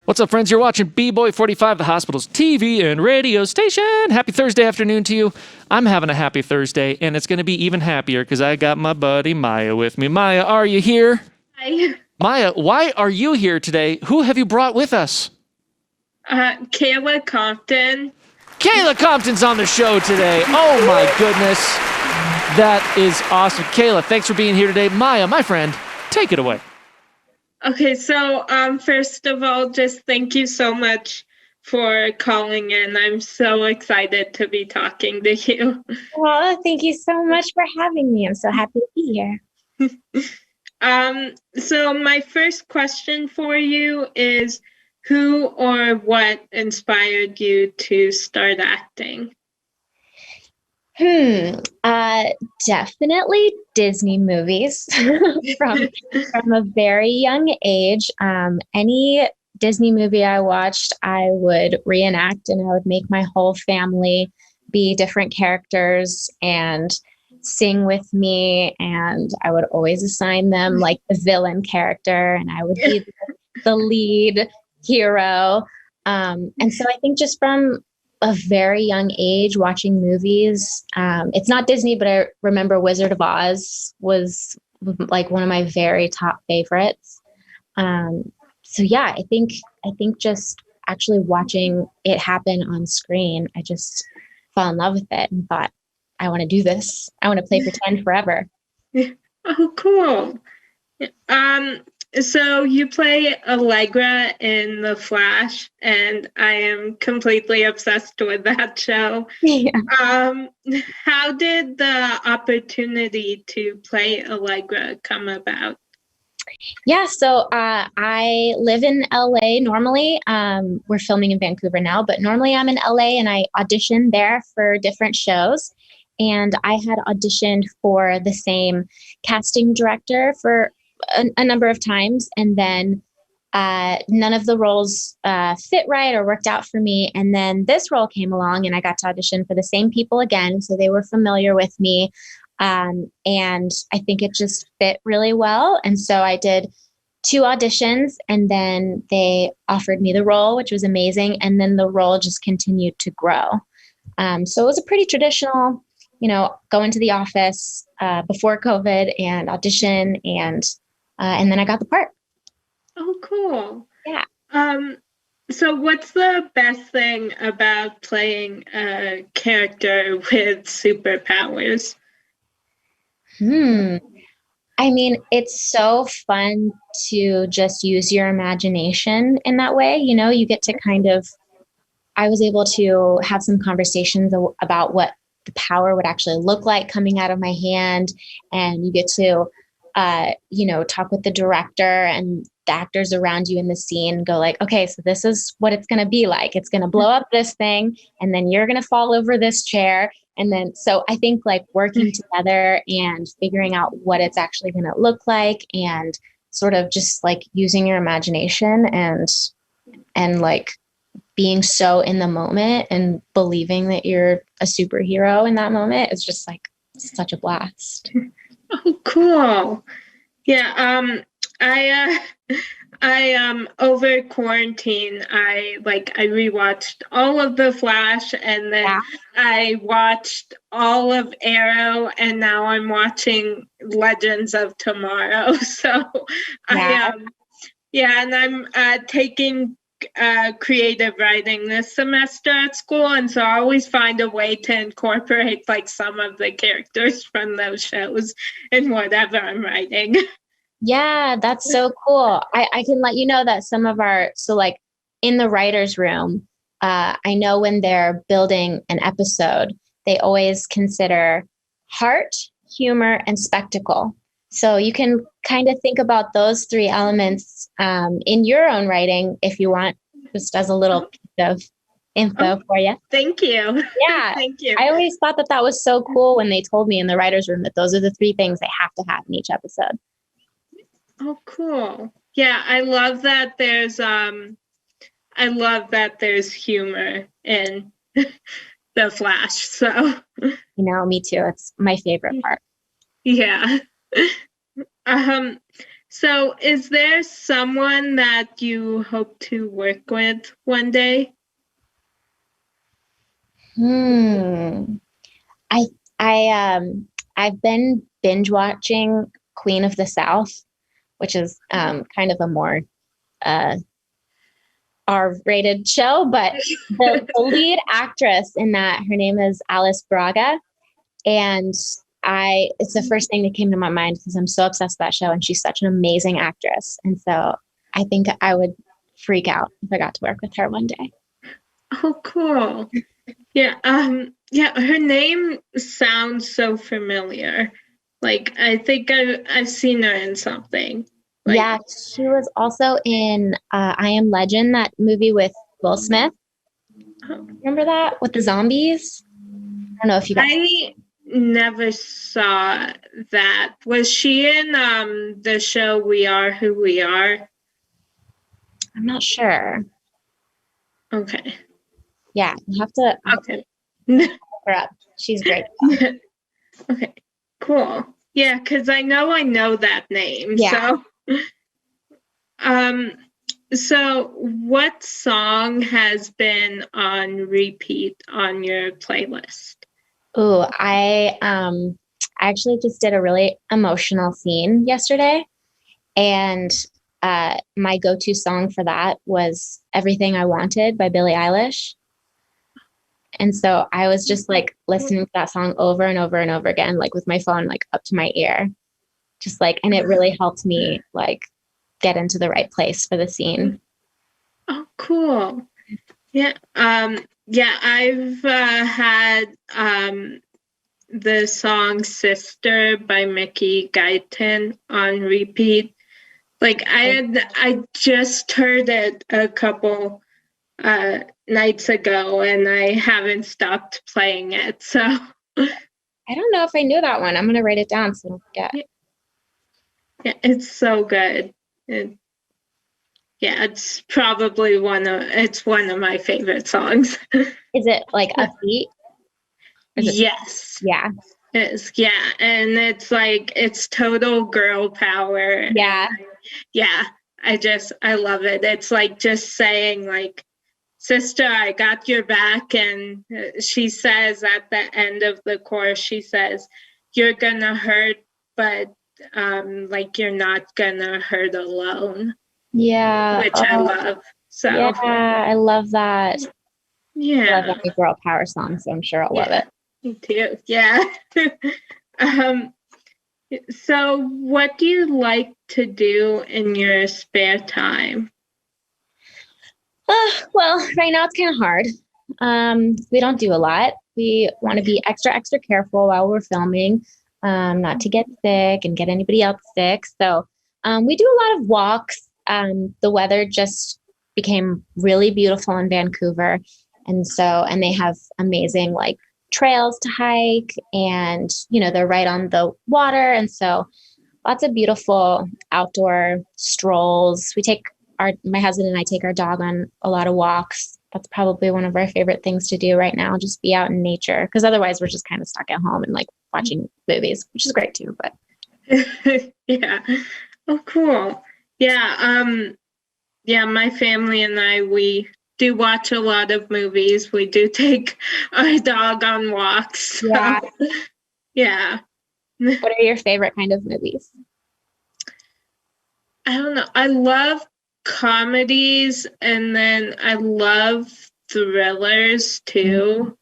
What's up, friends? You're watching B-Boy 45, the hospital's TV and radio station. Happy Thursday afternoon to you. I'm having a happy Thursday, and it's going to be even happier because I got my buddy Maya with me. Maya, are you here? Hi. Maya, why are you here today? Who have you brought with us? Kayla Compton. Kayla Compton's on the show today. Oh, my goodness. That is awesome. Kayla, thanks for being here today. Maya, my friend, take it away. Okay, so first of all, just thank you so much for calling in. I'm so excited to be talking to you. Well, thank you so much for having me. I'm so happy to be here. So my first question for you is, who or what inspired you to start acting? Definitely Disney movies from a very young age. Any Disney movie I watched, I would reenact, and I would make my whole family be different characters and sing with me. And I would always assign them like the villain character, and I would be the lead hero. And so I think just from a very young age watching movies. It's not Disney, but I remember Wizard of Oz was like one of my very top favorites. So yeah, I think just actually watching it happen on screen, I just fell in love with it and thought, I want to do this. I want to play pretend forever. Oh, cool. So you play Allegra in The Flash, and I am completely obsessed with that show. Yeah. How did the opportunity to play Allegra come about? Yeah, so I live in LA normally. We're filming in Vancouver now, but normally I'm in LA and I auditioned there for different shows. And I had auditioned for the same casting director for a number of times, and then none of the roles fit right or worked out for me. And then this role came along and I got to audition for the same people again. So they were familiar with me. And I think it just fit really well. And so I did 2 auditions, and then they offered me the role, which was amazing. And then the role just continued to grow. So it was a pretty traditional, go into the office before COVID and audition, and then I got the part. Oh, cool. Yeah. So what's the best thing about playing a character with superpowers? I mean, it's so fun to just use your imagination in that way. You get to I was able to have some conversations about what the power would actually look like coming out of my hand. And you get to, talk with the director and the actors around you in the scene and go like, okay, so this is what it's going to be like. It's going to blow up this thing, and then you're going to fall over this chair. And then, so I think like working together and figuring out what it's actually going to look like, and sort of just like using your imagination and like being so in the moment and believing that you're a superhero in that moment is just like such a blast. Oh, cool. Yeah. I over quarantine, I rewatched all of The Flash, and then I watched all of Arrow, and now I'm watching Legends of Tomorrow. So and I'm taking creative writing this semester at school, and so I always find a way to incorporate like some of the characters from those shows in whatever I'm writing. Yeah, that's so cool. I can let you know that some of in the writer's room, I know when they're building an episode, they always consider heart, humor, and spectacle. So you can kind of think about those 3 elements in your own writing if you want, just as a little piece of info for you. Thank you. Yeah. Thank you. I always thought that was so cool when they told me in the writer's room that those are the 3 things they have to have in each episode. Oh, cool. Yeah, I love that there's humor in The Flash. So me too. It's my favorite part. Yeah. So is there someone that you hope to work with one day? I I've been binge watching Queen of the South, which is kind of a more R-rated show, but the lead actress in that, her name is Alice Braga, and it's the first thing that came to my mind because I'm so obsessed with that show, and she's such an amazing actress, and so I think I would freak out if I got to work with her one day. Oh, cool. Yeah, her name sounds so familiar. Like, I think I've seen her in something. Like, yeah, she was also in I Am Legend, that movie with Will Smith. Remember that with the zombies? I don't know if you guys. I never saw that. Was she in the show We Are Who We Are? I'm not sure. Okay. Yeah, you have to Okay. look her up. She's great. Okay, cool. Yeah, because I know that name. Yeah. So what song has been on repeat on your playlist? Ooh, I actually just did a really emotional scene yesterday, and my go-to song for that was Everything I Wanted by Billie Eilish. And so I was just like listening to that song over and over and over again, like with my phone like up to my ear, just like, and it really helped me like get into the right place for the scene. Oh, cool. Yeah. I've had the song Sister by Mickey Guyton on repeat. Like I just heard it a couple nights ago, and I haven't stopped playing it. So I don't know if I knew that one. I'm gonna write it down so I don't forget. Yeah, it's so good. It's probably one of my favorite songs. Is it like upbeat? Yes. Yeah. And it's like it's total girl power. Yeah. I love it. It's like just saying like, sister, I got your back. And she says at the end of the chorus, she says, you're gonna hurt, but like you're not gonna hurt alone. Yeah. Which I love. So yeah, I love that. Yeah. I love every girl power song, so I'm sure I'll love it. Me too. Yeah. So what do you like to do in your spare time? Well, right now it's kind of hard. We don't do a lot. We want to be extra careful while we're filming, not to get sick and get anybody else sick. So we do a lot of walks. The weather just became really beautiful in Vancouver. And they have amazing like trails to hike, and, they're right on the water. And so lots of beautiful outdoor strolls. My husband and I take our dog on a lot of walks. That's probably one of our favorite things to do right now, just be out in nature. Because otherwise we're just kind of stuck at home and like watching movies, which is great too, but. Yeah. Oh, cool. Yeah. My family and I, we do watch a lot of movies. We do take our dog on walks. So, yeah. Yeah. What are your favorite kind of movies? I don't know. I love comedies, and then I love thrillers too.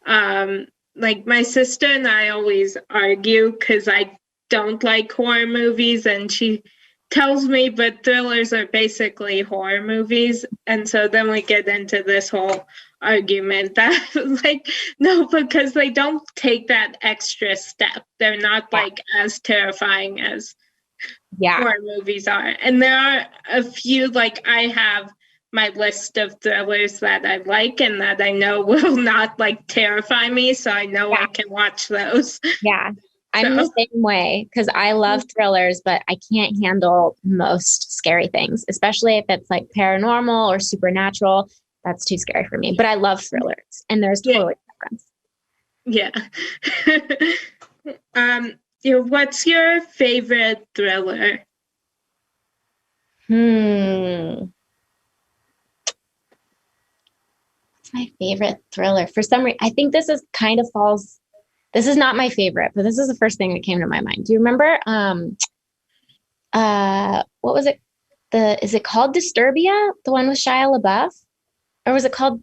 Like my sister and I always argue because I don't like horror movies, and she tells me, but thrillers are basically horror movies. And so then we get into this whole argument that like, no, because they don't take that extra step. They're not like as terrifying as horror movies are. And there are a few, like I have my list of thrillers that I like and that I know will not like terrify me. So I know I can watch those. Yeah. I'm the same way because I love thrillers, but I can't handle most scary things, especially if it's like paranormal or supernatural. That's too scary for me. But I love thrillers, and there's totally a difference. Yeah. What's your favorite thriller? Hmm. What's my favorite thriller? For some reason, I think this is kind of falls. This is not my favorite, but this is the first thing that came to my mind. Do you remember? What was it? Is it called Disturbia? The one with Shia LaBeouf, or was it called?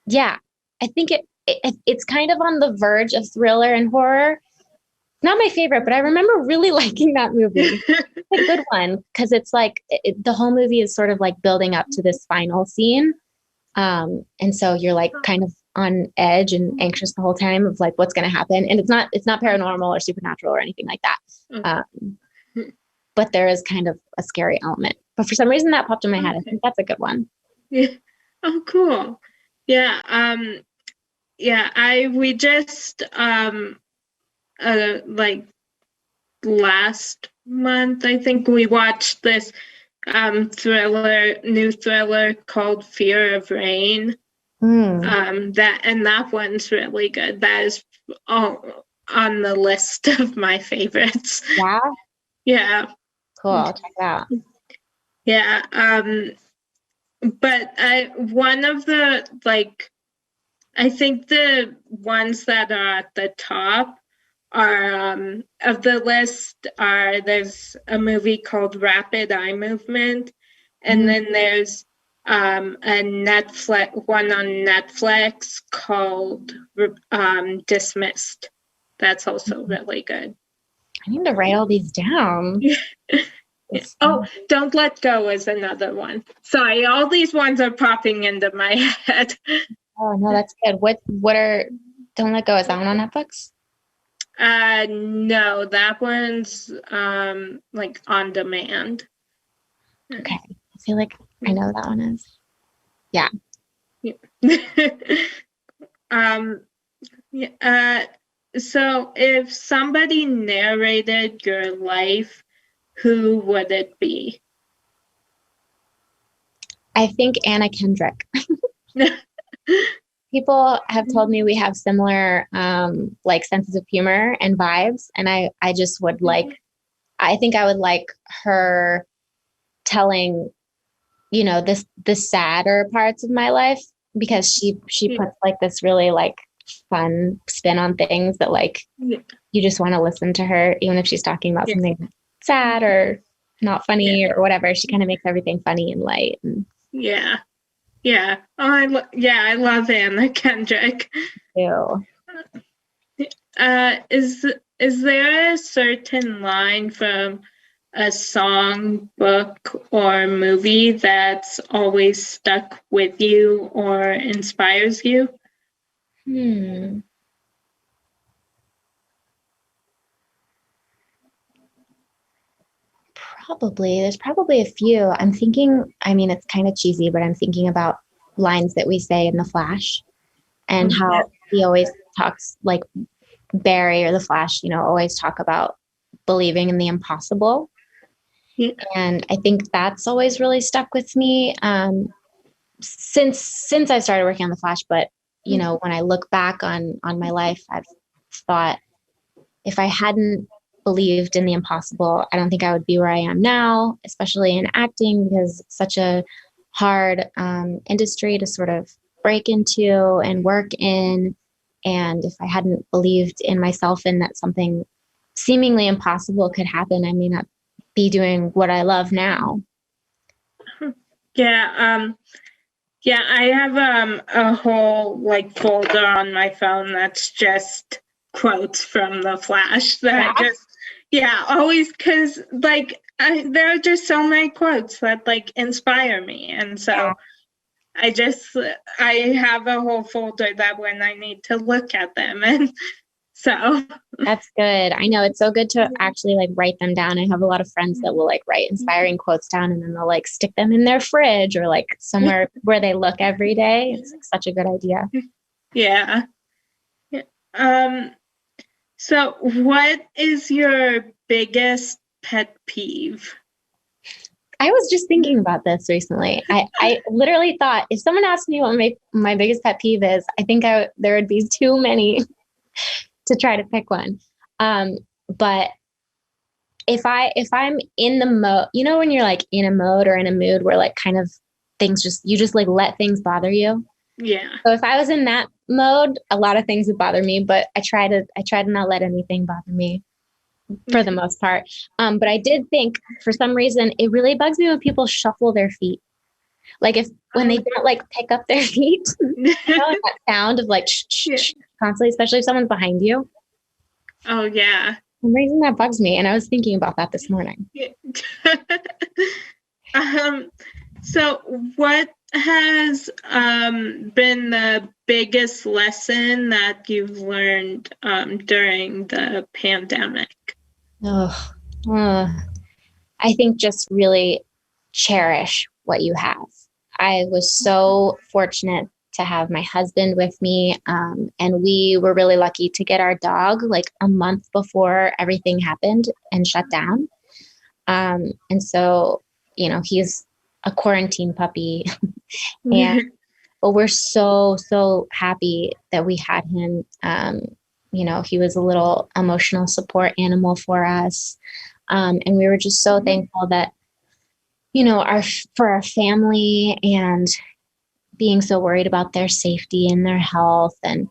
Yeah, I think it's kind of on the verge of thriller and horror. Not my favorite, but I remember really liking that movie. It's a good one because it's like the whole movie is sort of like building up to this final scene. And so you're like kind of on edge and anxious the whole time of like what's going to happen. And it's not paranormal or supernatural or anything like that. But there is kind of a scary element. But for some reason that popped in my head. I think that's a good one. Yeah. Oh, cool. Yeah. We just like last month, I think we watched this new thriller called Fear of Rain. That one's really good. That is on the list of my favorites. Yeah. Yeah. Cool. I'll check it out. Yeah. But one of the I think the ones that are at the top are of the list are there's a movie called Rapid Eye Movement, and then there's a Netflix one on Netflix called Dismissed. That's also really good. I need to write all these down. Oh, Don't Let Go is another one. Sorry, all these ones are popping into my head. Oh no, that's good. What are Don't Let Go? Is that one on Netflix? No, that one's like on demand. Okay. I feel like I know that one is. Yeah. So if somebody narrated your life, who would it be? I think Anna Kendrick. People have told me we have similar like senses of humor and vibes, and I just would I think I would like her telling, the sadder parts of my life, because she puts like this really like fun spin on things that you just want to listen to her, even if she's talking about something sad or not funny or whatever. She kind of makes everything funny and light. Yeah. Oh, I love Anna Kendrick. Too. Is there a certain line from a song, book, or movie that's always stuck with you or inspires you? There's probably a few. I'm thinking, it's kind of cheesy, but I'm thinking about lines that we say in The Flash, and how he always talks, like Barry or The Flash, always talk about believing in the impossible. Yeah. And I think that's always really stuck with me since I started working on The Flash. But, when I look back on my life, I've thought if I hadn't believed in the impossible, I don't think I would be where I am now, especially in acting, because it's such a hard industry to sort of break into and work in. And if I hadn't believed in myself and that something seemingly impossible could happen, I may not be doing what I love now. Yeah. I have a whole folder on my phone that's just quotes from The Flash that I just always, because there are just so many quotes that inspire me, and so I have a whole folder that when I need to look at them, and so that's good. I know it's so good to actually write them down. I have a lot of friends that will write inspiring quotes down, and then they'll stick them in their fridge or somewhere where they look every day. It's such a good idea. Yeah. So what is your biggest pet peeve? I was just thinking about this recently. I literally thought, if someone asked me what my biggest pet peeve is, I think there would be too many to try to pick one. But if I'm in the mode, you know, when you're like in a mode or in a mood where like kind of you just like let things bother you. Yeah. So if I was in that mode, a lot of things would bother me, but I try to not let anything bother me for the most part. But I did think for some reason, it really bugs me when people shuffle their feet. Like when they don't like pick up their feet, you know, that sound of like constantly, especially if someone's behind you. Oh yeah. For some reason that bugs me. And I was thinking about that this morning. So what has been the biggest lesson that you've learned during the pandemic? I think just really cherish what you have. I was so fortunate to have my husband with me. And we were really lucky to get our dog like a month before everything happened and shut down. And so, you know, he's a quarantine puppy. But we're so happy that we had him. You know, he was a little emotional support animal for us. And we were just so thankful that, you know, for our family and being so worried about their safety and their health and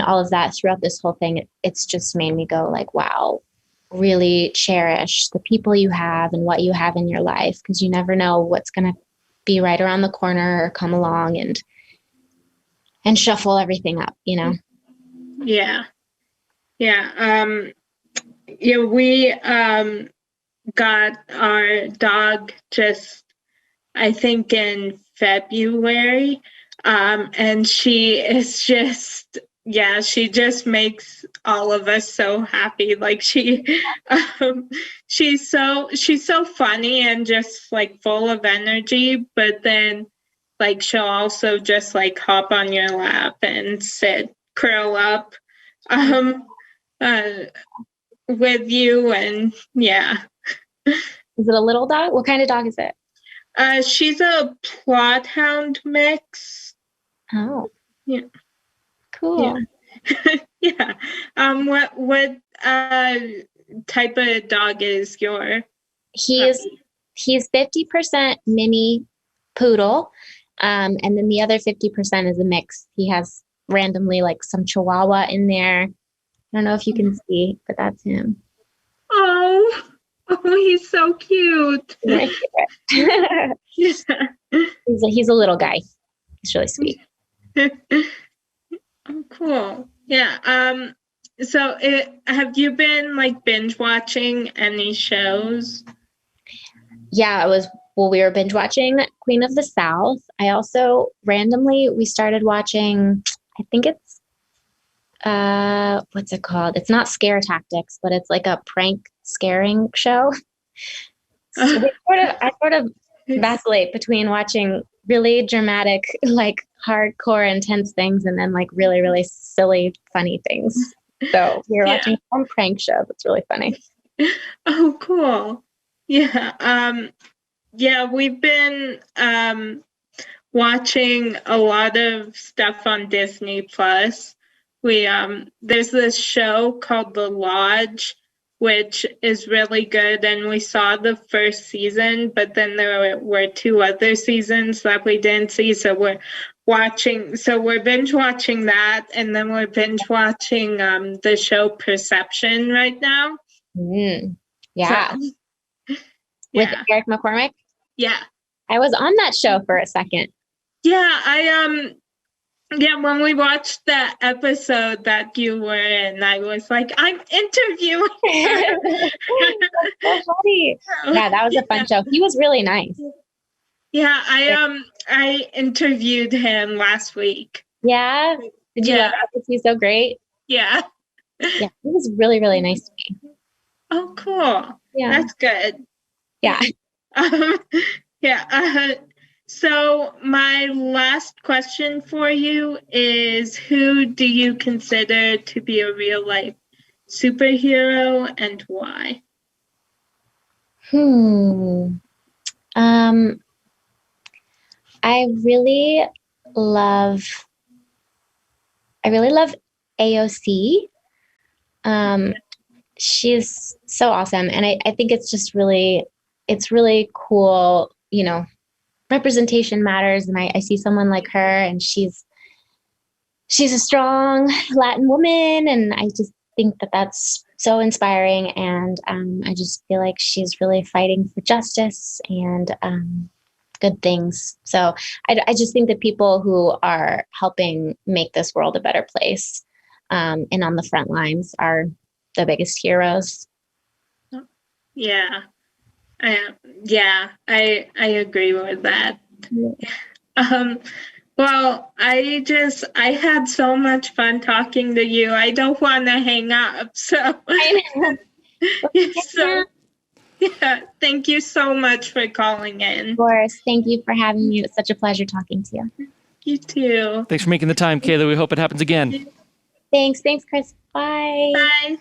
all of that throughout this whole thing. It's just made me go like, wow, really cherish the people you have and what you have in your life, because you never know what's going to be right around the corner or come along and shuffle everything up, you know? Yeah. We got our dog just, I think, in February. And she is just, she just makes all of us so happy. Like she's so funny and just like full of energy, but then like she'll also just like hop on your lap and curl up with you, and Is it a little dog? What kind of dog is it? She's a plot hound mix. Oh, yeah, cool. Yeah. What type of dog is your? He's 50% mini poodle, and then the other 50% is a mix. He has randomly like some Chihuahua in there. I don't know if you can see, but that's him. Oh, he's so cute. He's a little guy. He's really sweet. Oh, cool. Yeah. So have you been like binge watching any shows? Yeah, we were binge watching Queen of the South. I also we started watching, I think it's what's it called? It's not Scare Tactics, but it's like a prank scaring show. So I sort of vacillate between watching really dramatic, like hardcore, intense things, and then like really, really silly, funny things. So we were watching some prank show that's really funny. Oh, cool. Yeah. We've been watching a lot of stuff on Disney Plus. There's this show called The Lodge, which is really good, and we saw the first season, but then there were 2 other seasons that we didn't see, so we're binge watching that, and then we're binge watching the show Perception right now. Yeah. So, with Eric McCormick. Yeah, I was on that show for a second. Yeah, when we watched that episode that you were in, I was like, I'm interviewing her. That's so funny. Yeah, that was a fun show. He was really nice. Yeah, I interviewed him last week. Yeah? Did you love it? Was he so great? Yeah. Yeah, he was really, really nice to me. Oh, cool. Yeah. That's good. Yeah. So my last question for you is, who do you consider to be a real life superhero and why? I really love AOC. she's so awesome. And I think it's really cool, representation matters. And I see someone like her, and she's a strong Latin woman. And I just think that that's so inspiring. And I just feel like she's really fighting for justice and good things. So I just think that people who are helping make this world a better place and on the front lines are the biggest heroes. Yeah. I agree with that. Well, I had so much fun talking to you. I don't want to hang up. So, yeah, thank you so much for calling in. Of course. Thank you for having me. It was such a pleasure talking to you. You too. Thanks for making the time, Kayla. We hope it happens again. Thanks, Chris. Bye. Bye.